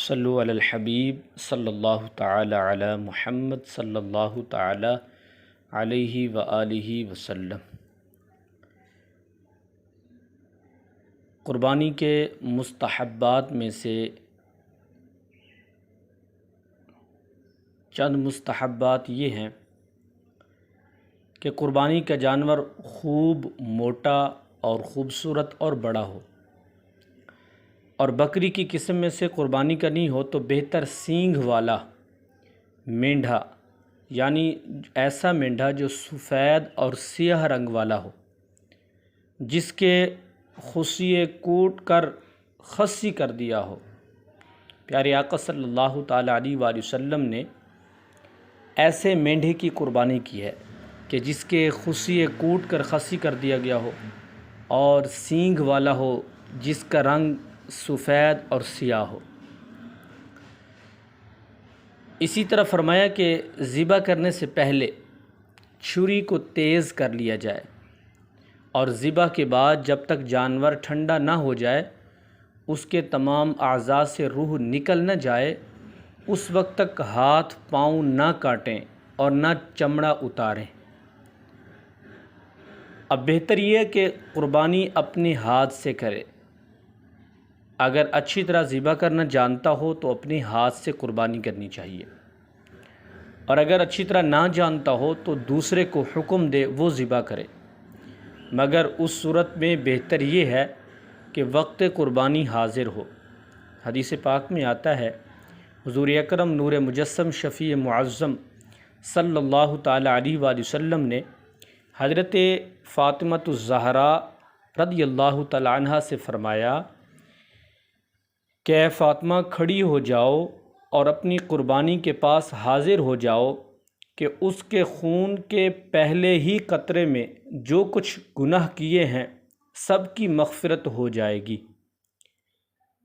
صلو علی الحبیب صلی اللہ تعالی علی محمد صلی اللہ تعالی علیہ وآلہ وسلم۔ قربانی کے مستحبات میں سے چند مستحبات یہ ہیں کہ قربانی کا جانور خوب موٹا اور خوبصورت اور بڑا ہو، اور بکری کی قسم میں سے قربانی کرنی ہو تو بہتر سینگ والا مینڈھا، یعنی ایسا مینڈھا جو سفید اور سیاہ رنگ والا ہو، جس کے خصیے کوٹ کر خصی کر دیا ہو۔ پیارے آقا صلی اللہ تعالیٰ علیہ وآلہ وسلم نے ایسے مینڈھے کی قربانی کی ہے کہ جس کے خصیے کوٹ کر خصی کر دیا گیا ہو اور سینگ والا ہو، جس کا رنگ سفید اور سیاہ ہو۔ اسی طرح فرمایا کہ ذبح کرنے سے پہلے چھری کو تیز کر لیا جائے، اور ذبح کے بعد جب تک جانور ٹھنڈا نہ ہو جائے، اس کے تمام اعضاء سے روح نکل نہ جائے، اس وقت تک ہاتھ پاؤں نہ کاٹیں اور نہ چمڑا اتاریں۔ اب بہتر یہ ہے کہ قربانی اپنے ہاتھ سے کرے۔ اگر اچھی طرح ذبح کرنا جانتا ہو تو اپنے ہاتھ سے قربانی کرنی چاہیے، اور اگر اچھی طرح نہ جانتا ہو تو دوسرے کو حکم دے وہ ذبح کرے، مگر اس صورت میں بہتر یہ ہے کہ وقت قربانی حاضر ہو۔ حدیث پاک میں آتا ہے، حضور اکرم نور مجسم شفیع معظم صلی اللہ تعالیٰ علیہ وآلہ وسلم نے حضرت فاطمۃ الزہرا رضی اللہ تعالیٰ عنہا سے فرمایا کہ اے فاطمہ، کھڑی ہو جاؤ اور اپنی قربانی کے پاس حاضر ہو جاؤ کہ اس کے خون کے پہلے ہی قطرے میں جو کچھ گناہ کیے ہیں سب کی مغفرت ہو جائے گی۔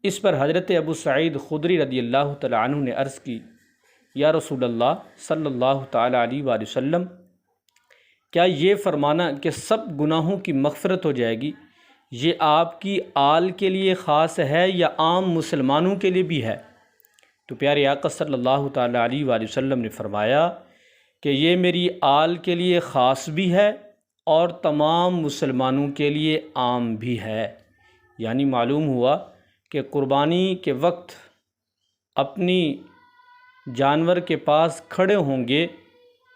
اس پر حضرت ابو سعید خدری رضی اللہ تعالیٰ عنہ نے عرض کی، یا رسول اللہ صلی اللہ تعالیٰ علیہ وآلہ وسلم، کیا یہ فرمانا کہ سب گناہوں کی مغفرت ہو جائے گی، یہ آپ کی آل کے لیے خاص ہے یا عام مسلمانوں کے لیے بھی ہے؟ تو پیارے آقا صلی اللہ تعالیٰ علیہ وآلہ وسلم نے فرمایا کہ یہ میری آل کے لیے خاص بھی ہے اور تمام مسلمانوں کے لیے عام بھی ہے۔ یعنی معلوم ہوا کہ قربانی کے وقت اپنی جانور کے پاس کھڑے ہوں گے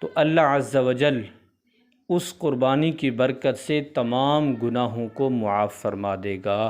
تو اللہ عز و جل اس قربانی کی برکت سے تمام گناہوں کو معاف فرما دے گا۔